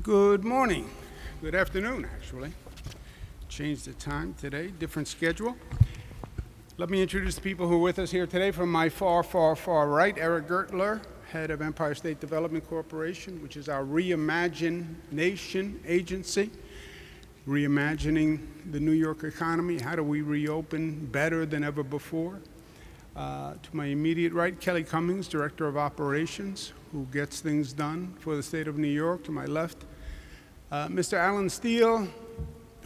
Good morning. Good afternoon, actually. Changed the time today, different schedule. Let me introduce the people who are with us here today. From my far, far, far right, Eric Gertler, head of Empire State Development Corporation, which is our Reimagined Nation agency, reimagining the New York economy. How do we reopen better than ever before? To my immediate right, Kelly Cummings, Director of Operations, who gets things done for the state of New York. To my left, Mr. Alan Steele,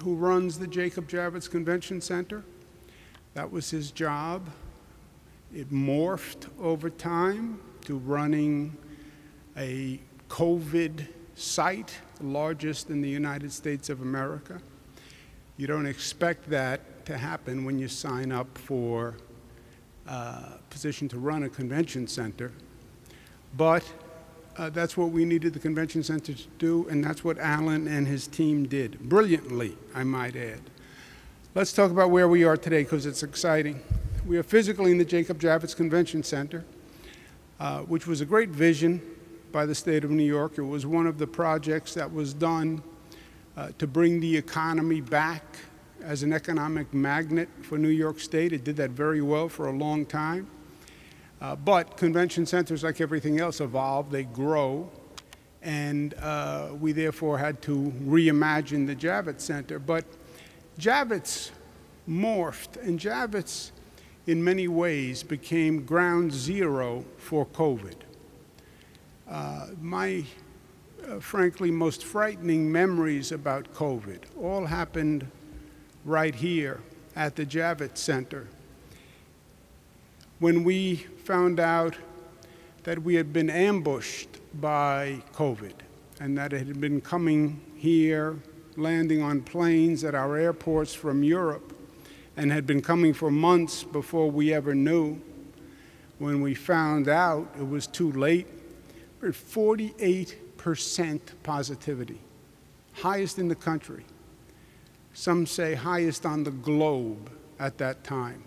who runs the Javits Convention Center. That was his job. It morphed over time to running a COVID site, the largest in the United States of America. You don't expect that to happen when you sign up for a position to run a convention center, but that's what we needed the convention center to do, and that's what Alan and his team did, brilliantly, I might add. Let's talk about where we are today, because it's exciting. We are physically in the Javits Convention Center, which was a great vision by the state of New York. It was one of the projects that was done to bring the economy back as an economic magnet for New York State. It did that very well for a long time. But convention centers, like everything else, evolve, they grow, and we therefore had to reimagine the Javits Center. But Javits morphed, and Javits, in many ways, became ground zero for COVID. My, frankly, most frightening memories about COVID all happened right here at the Javits Center, when we found out that we had been ambushed by COVID and that it had been coming here, landing on planes at our airports from Europe, and had been coming for months before we ever knew. When we found out, it was too late. We're at 48% positivity, highest in the country. Some say highest on the globe at that time.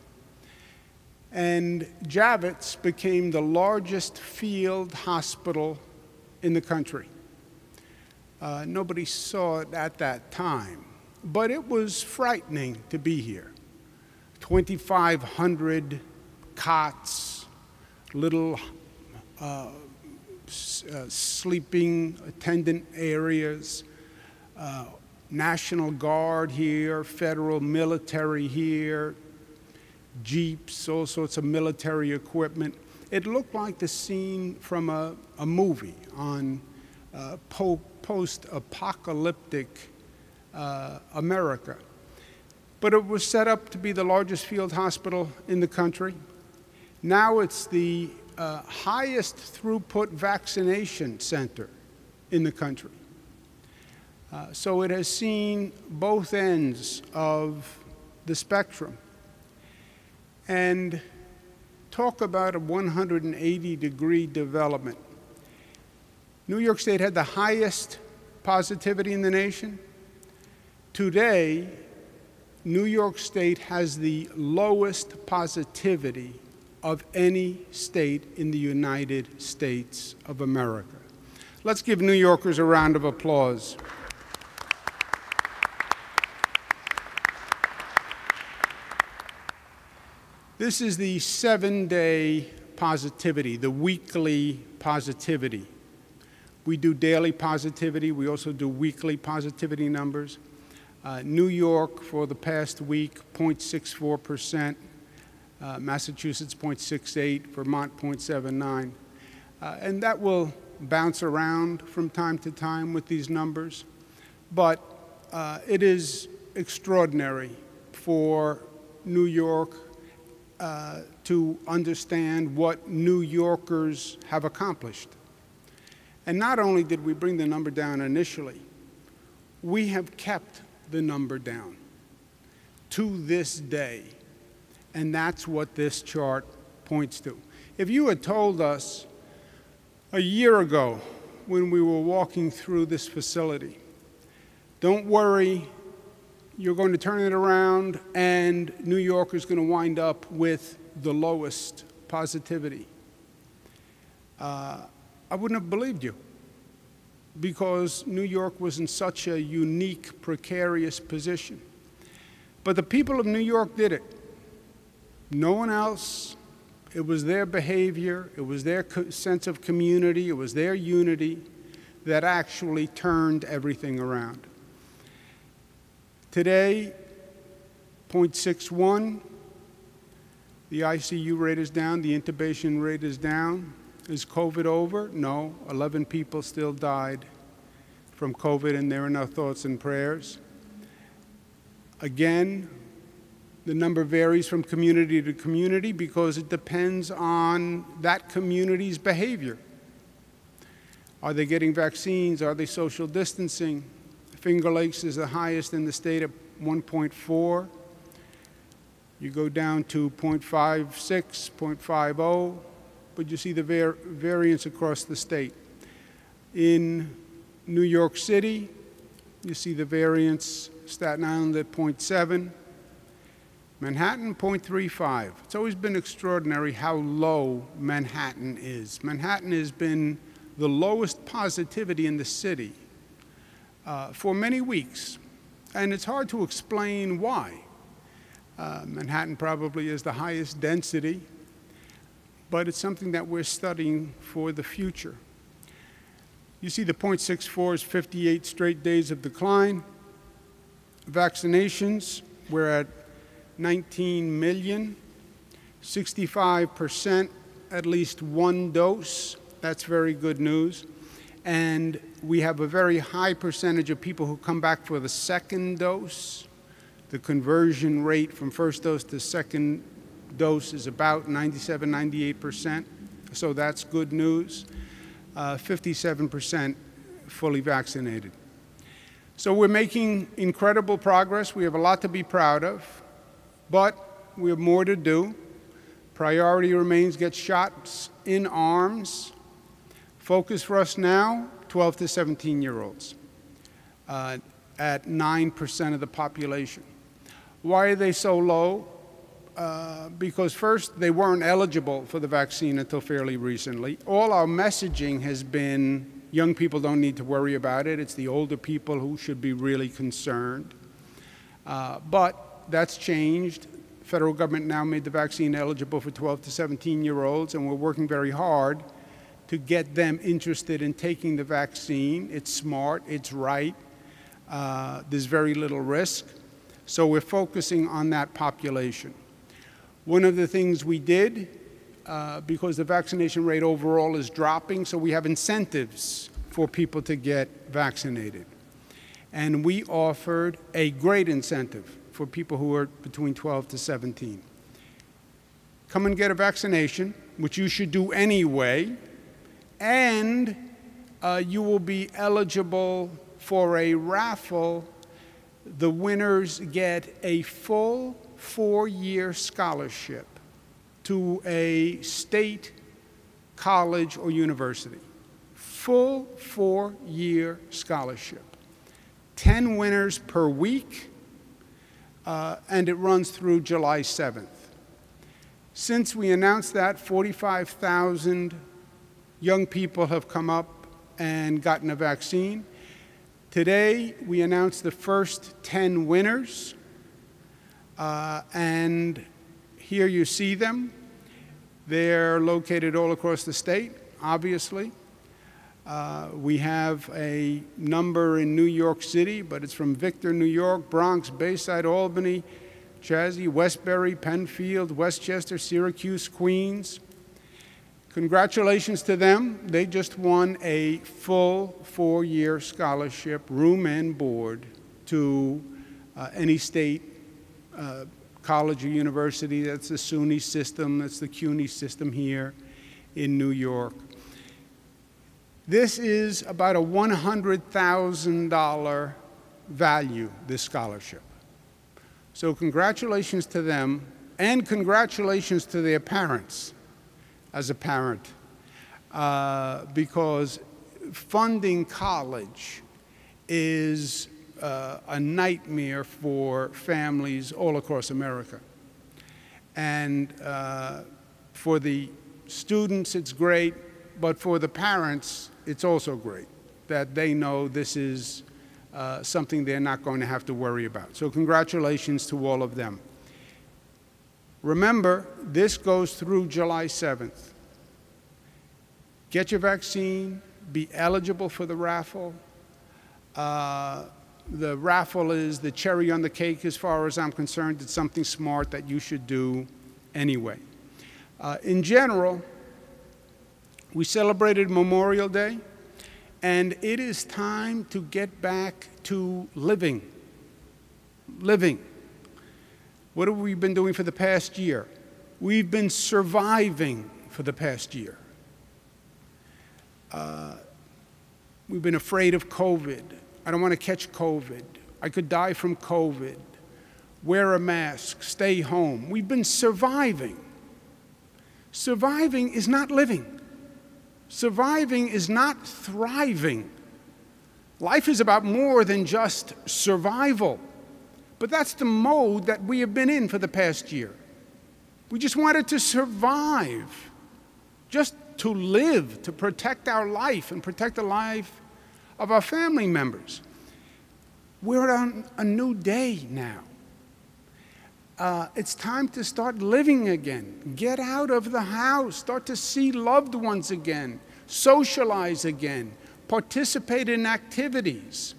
And Javits became the largest field hospital in the country. Nobody saw it at that time, but it was frightening to be here. 2,500 cots, little sleeping attendant areas, National Guard here, federal military here, jeeps, all sorts of military equipment. It looked like the scene from a movie on post-apocalyptic America. But it was set up to be the largest field hospital in the country. Now it's the highest throughput vaccination center in the country. So it has seen both ends of the spectrum. And talk about a 180-degree development. New York State had the highest positivity in the nation. Today, New York State has the lowest positivity of any state in the United States of America. Let's give New Yorkers a round of applause. This is the 7-day positivity, the weekly positivity. We do daily positivity. We also do weekly positivity numbers. New York, for the past week, 0.64%. Massachusetts, 0.68%. Vermont, 0.79%. And that will bounce around from time to time with these numbers. But it is extraordinary for New York to understand what New Yorkers have accomplished. And not only did we bring the number down initially, we have kept the number down to this day. And that's what this chart points to. If you had told us a year ago when we were walking through this facility, don't worry, you're going to turn it around and New York is going to wind up with the lowest positivity, I wouldn't have believed you. because New York was in such a unique, precarious position. But the people of New York did it. No one else. It was their behavior, it was their sense of community, it was their unity that actually turned everything around. Today, 0.61, the ICU rate is down, the intubation rate is down. Is COVID over? No. 11 people still died from COVID, and they're in our thoughts and prayers. Again, the number varies from community to community because it depends on that community's behavior. Are they getting vaccines? Are they social distancing? Finger Lakes is the highest in the state at 1.4. You go down to 0.56, 0.50, but you see the variance across the state. In New York City, you see the variance, Staten Island at 0.7, Manhattan 0.35. It's always been extraordinary how low Manhattan is. Manhattan has been the lowest positivity in the city for many weeks, and it's hard to explain why. Manhattan probably is the highest density, but it's something that we're studying for the future. You see the 0.64 is 58 straight days of decline. Vaccinations, we're at 19 million, 65% at least one dose. That's very good news. And we have a very high percentage of people who come back for the second dose. The conversion rate from first dose to second dose is about 97, 98%. So that's good news. 57% fully vaccinated. So we're making incredible progress. We have a lot to be proud of, but we have more to do. Priority remains get shots in arms. Focus for us now, 12 to 17-year-olds, at 9% of the population. Why are they so low? Because first, they weren't eligible for the vaccine until fairly recently. All our messaging has been young people don't need to worry about it. It's the older people who should be really concerned. But that's changed. The federal government now made the vaccine eligible for 12 to 17-year-olds, and we're working very hard to get them interested in taking the vaccine. It's smart, it's right, there's very little risk. So we're focusing on that population. One of the things we did, because the vaccination rate overall is dropping, so we have incentives for people to get vaccinated. And we offered a great incentive for people who are between 12 to 17. Come and get a vaccination, which you should do anyway, and you will be eligible for a raffle. The winners get a full 4-year scholarship to a state college or university. Full 4-year scholarship. 10 winners per week, and it runs through July 7th. Since we announced that, 45,000 young people have come up and gotten a vaccine. Today, we announced the first 10 winners, and here you see them. They're located all across the state, obviously. We have a number in New York City, but it's from Victor, New York, Bronx, Bayside, Albany, Chazy, Westbury, Penfield, Westchester, Syracuse, Queens. Congratulations to them. They just won a full 4-year scholarship, room and board, to any state college or university. That's the SUNY system, that's the CUNY system here in New York. This is about a $100,000 value, this scholarship. So congratulations to them, and congratulations to their parents as a parent, because funding college is a nightmare for families all across America. And for the students, it's great, but for the parents, it's also great. that they know this is something they're not going to have to worry about. So congratulations to all of them. Remember, this goes through July 7th. Get your vaccine, be eligible for the raffle. The raffle is the cherry on the cake as far as I'm concerned. It's something smart that you should do anyway. In general, we celebrated Memorial Day, and it is time to get back to living. Living. What have we been doing for the past year? We've been surviving for the past year. We've been afraid of COVID. I don't want to catch COVID. I could die from COVID. Wear a mask, stay home. We've been surviving. Surviving is not living. Surviving is not thriving. Life is about more than just survival. But that's the mode that we have been in for the past year. We just wanted to survive, just to live, to protect our life and protect the life of our family members. We're on a new day now. It's time to start living again. Get out of the house. Start to see loved ones again. Socialize again. Participate in activities.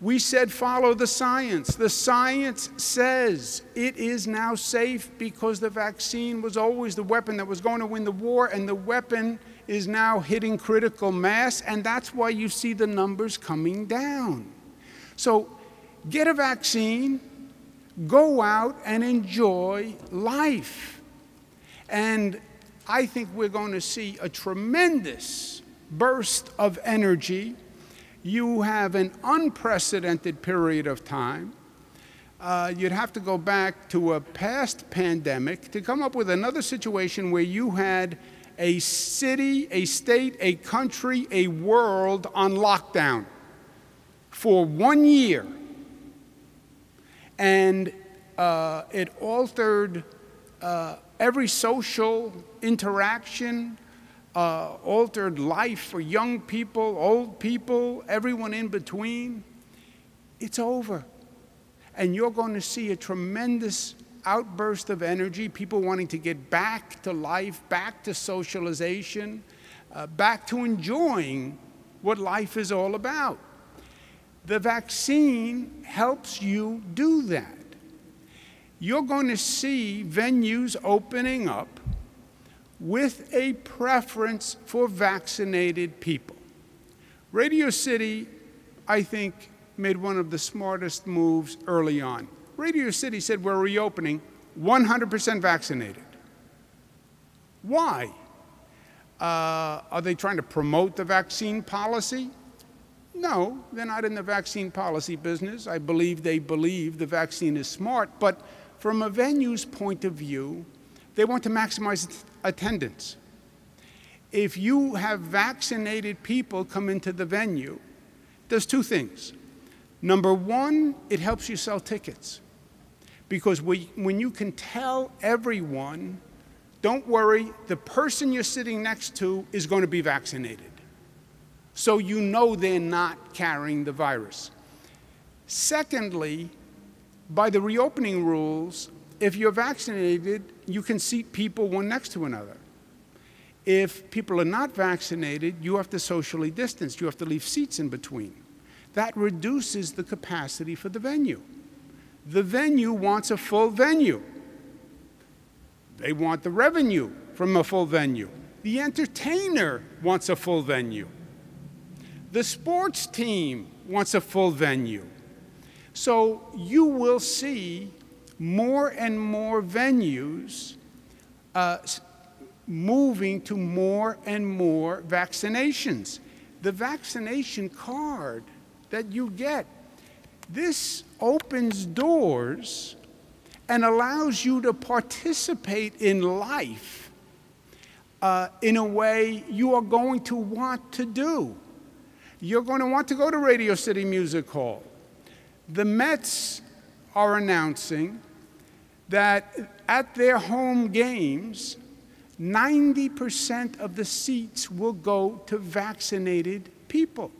We said follow the science. The science says it is now safe because the vaccine was always the weapon that was going to win the war, and the weapon is now hitting critical mass, and that's why you see the numbers coming down. So get a vaccine, go out and enjoy life. And I think we're going to see a tremendous burst of energy. You have an unprecedented period of time. You'd have to go back to a past pandemic to come up with another situation where you had a city, a state, a country, a world on lockdown for 1 year. And it altered every social interaction, altered life for young people, old people, everyone in between. It's over. And you're going to see a tremendous outburst of energy, people wanting to get back to life, back to socialization, back to enjoying what life is all about. The vaccine helps you do that. You're going to see venues opening up with a preference for vaccinated people. Radio City, I think, made one of the smartest moves early on. Radio City said we're reopening 100% vaccinated. Why? Are they trying to promote the vaccine policy? No, they're not in the vaccine policy business. I believe they believe the vaccine is smart, but from a venue's point of view, they want to maximize attendance. If you have vaccinated people come into the venue, there's two things. Number one, it helps you sell tickets. Because when you can tell everyone, don't worry, the person you're sitting next to is going to be vaccinated. So you know they're not carrying the virus. Secondly, by the reopening rules, if you're vaccinated, you can seat people one next to another. If people are not vaccinated, you have to socially distance. You have to leave seats in between. That reduces the capacity for the venue. The venue wants a full venue. They want the revenue from a full venue. The entertainer wants a full venue. The sports team wants a full venue. So you will see more and more venues moving to more and more vaccinations. The vaccination card that you get, this opens doors and allows you to participate in life in a way you are going to want to do. You're going to want to go to Radio City Music Hall. The Mets are announcing that at their home games, 90% of the seats will go to vaccinated people.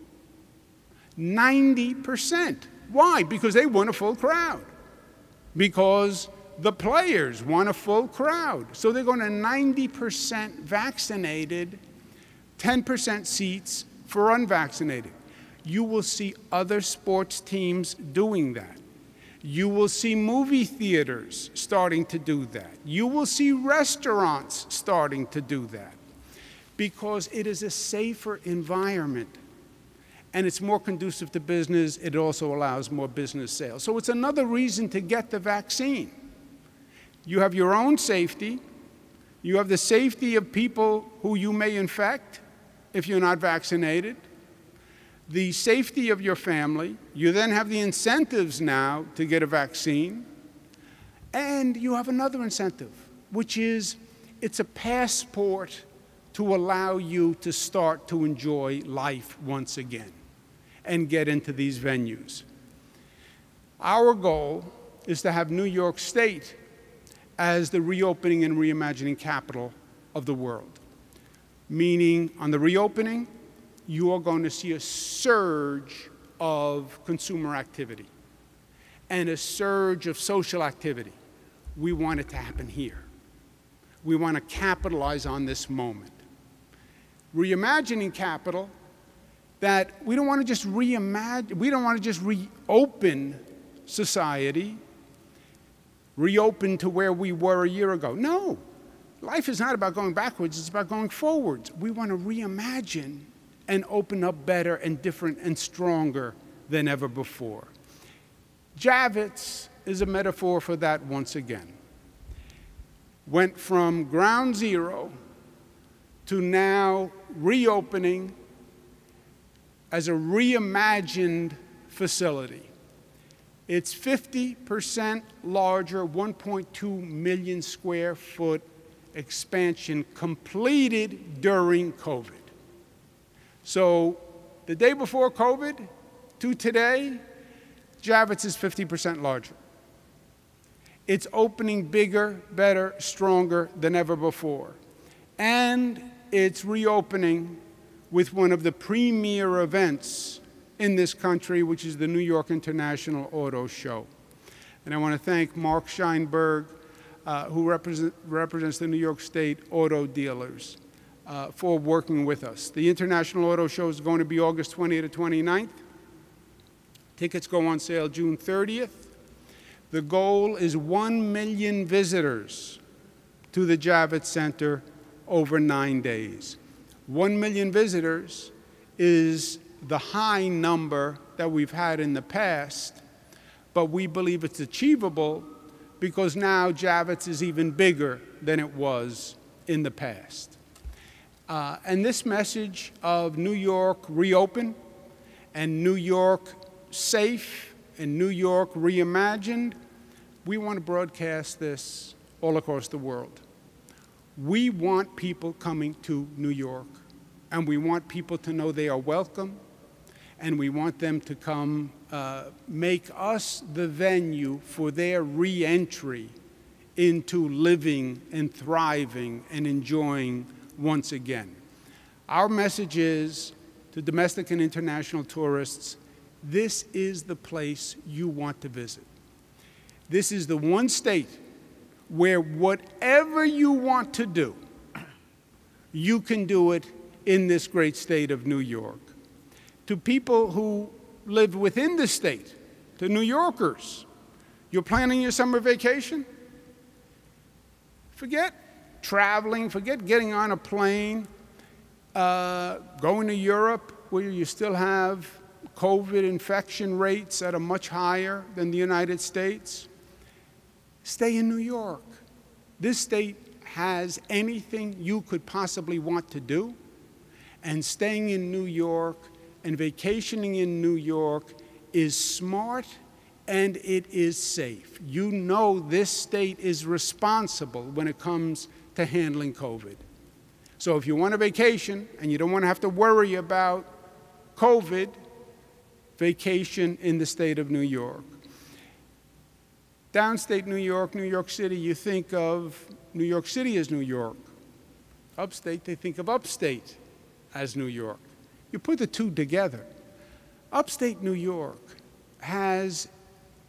90%. Why? Because they want a full crowd. Because the players want a full crowd. So they're going to 90% vaccinated, 10% seats for unvaccinated. You will see other sports teams doing that. You will see movie theaters starting to do that. You will see restaurants starting to do that because it is a safer environment and it's more conducive to business. It also allows more business sales. So it's another reason to get the vaccine. You have your own safety. You have the safety of people who you may infect if you're not vaccinated. The safety of your family. You then have the incentives now to get a vaccine. And you have another incentive, which is it's a passport to allow you to start to enjoy life once again and get into these venues. Our goal is to have New York State as the reopening and reimagining capital of the world. Meaning, on the reopening, you are going to see a surge of consumer activity and a surge of social activity. We want it to happen here. We want to capitalize on this moment. Reimagining capital, that we don't want to just reimagine, we don't want to just reopen society, reopen to where we were a year ago. No, life is not about going backwards, it's about going forwards. We want to reimagine and open up better and different and stronger than ever before. Javits is a metaphor for that once again. Went from ground zero to now reopening as a reimagined facility. It's 50% larger, 1.2 million square foot expansion completed during COVID. So the day before COVID to today, Javits is 50% larger. It's opening bigger, better, stronger than ever before. And it's reopening with one of the premier events in this country, which is the New York International Auto Show. And I want to thank Mark Scheinberg, who represents the New York State auto dealers, for working with us. The International Auto Show is going to be August 20th to 29th. Tickets go on sale June 30th. The goal is 1 million visitors to the Javits Center over 9 days. 1 million visitors is the high number that we've had in the past, but we believe it's achievable because now Javits is even bigger than it was in the past. And this message of New York reopen and New York safe and New York reimagined, we want to broadcast this all across the world. We want people coming to New York, and we want people to know they are welcome, and we want them to come make us the venue for their re-entry into living and thriving and enjoying once again. Our message is to domestic and international tourists, this is the place you want to visit. This is the one state where whatever you want to do, you can do it in this great state of New York. To people who live within the state, to New Yorkers, you're planning your summer vacation? Forget traveling, forget getting on a plane, going to Europe where you still have COVID infection rates that are much higher than the United States. Stay in New York. This state has anything you could possibly want to do, and staying in New York and vacationing in New York is smart and it is safe. You know this state is responsible when it comes to handling COVID. So if you want a vacation and you don't want to have to worry about COVID, vacation in the state of New York. Downstate New York, New York City, you think of New York City as New York. Upstate, they think of upstate as New York. You put the two together. Upstate New York has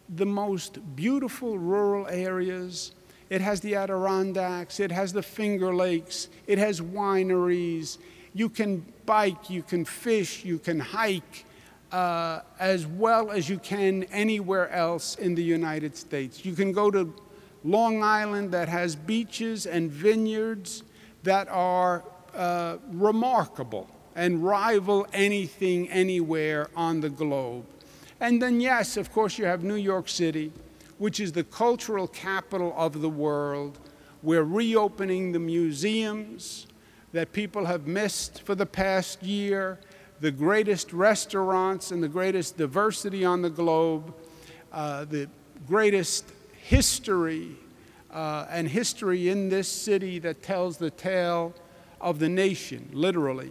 the most beautiful rural areas. It has the Adirondacks, it has the Finger Lakes, it has wineries. You can bike, you can fish, you can hike, as well as you can anywhere else in the United States. You can go to Long Island that has beaches and vineyards that are remarkable and rival anything anywhere on the globe. And then, yes, of course, you have New York City, which is the cultural capital of the world. We're reopening the museums that people have missed for the past year, the greatest restaurants and the greatest diversity on the globe, the greatest history and history in this city that tells the tale of the nation, literally,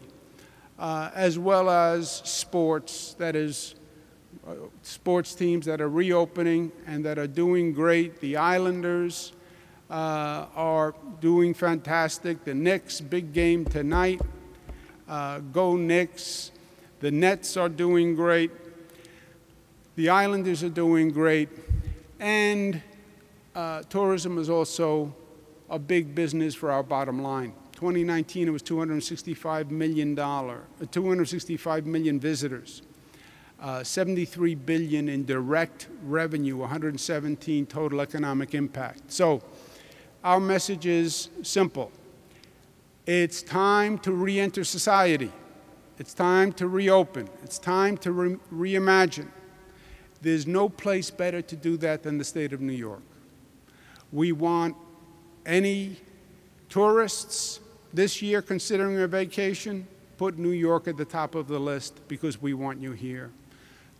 as well as sports, that is, sports teams that are reopening and that are doing great. The Islanders are doing fantastic. The Knicks, big game tonight. Go Knicks. The Nets are doing great. The Islanders are doing great. And tourism is also a big business for our bottom line. 2019, it was $265 million visitors. 73 billion in direct revenue, 117 total economic impact. So our message is simple. It's time to re-enter society. It's time to reopen. It's time to reimagine. There's no place better to do that than the state of New York. We want any tourists this year considering a vacation, put New York at the top of the list because we want you here.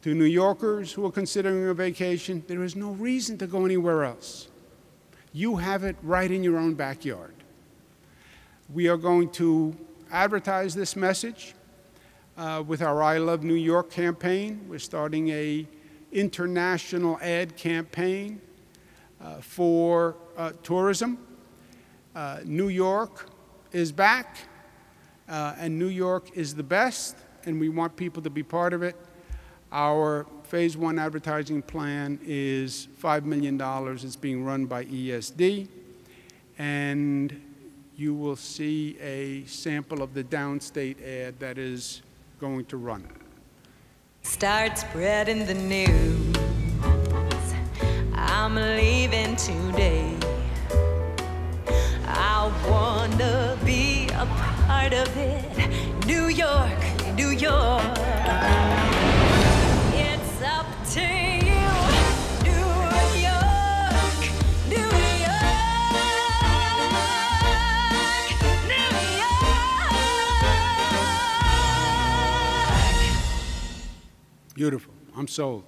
To New Yorkers who are considering a vacation, there is no reason to go anywhere else. You have it right in your own backyard. We are going to advertise this message with our I Love New York campaign. We're starting an international ad campaign for tourism. New York is back, and New York is the best, and we want people to be part of it. Our Phase 1 advertising plan is $5 million. It's being run by ESD, and you will see a sample of the downstate ad that is going to run. Start spreading the news. I'm leaving today. I wanna be a part of it. New York, New York. It's up to you. New York, New York, New York. Beautiful. I'm sold.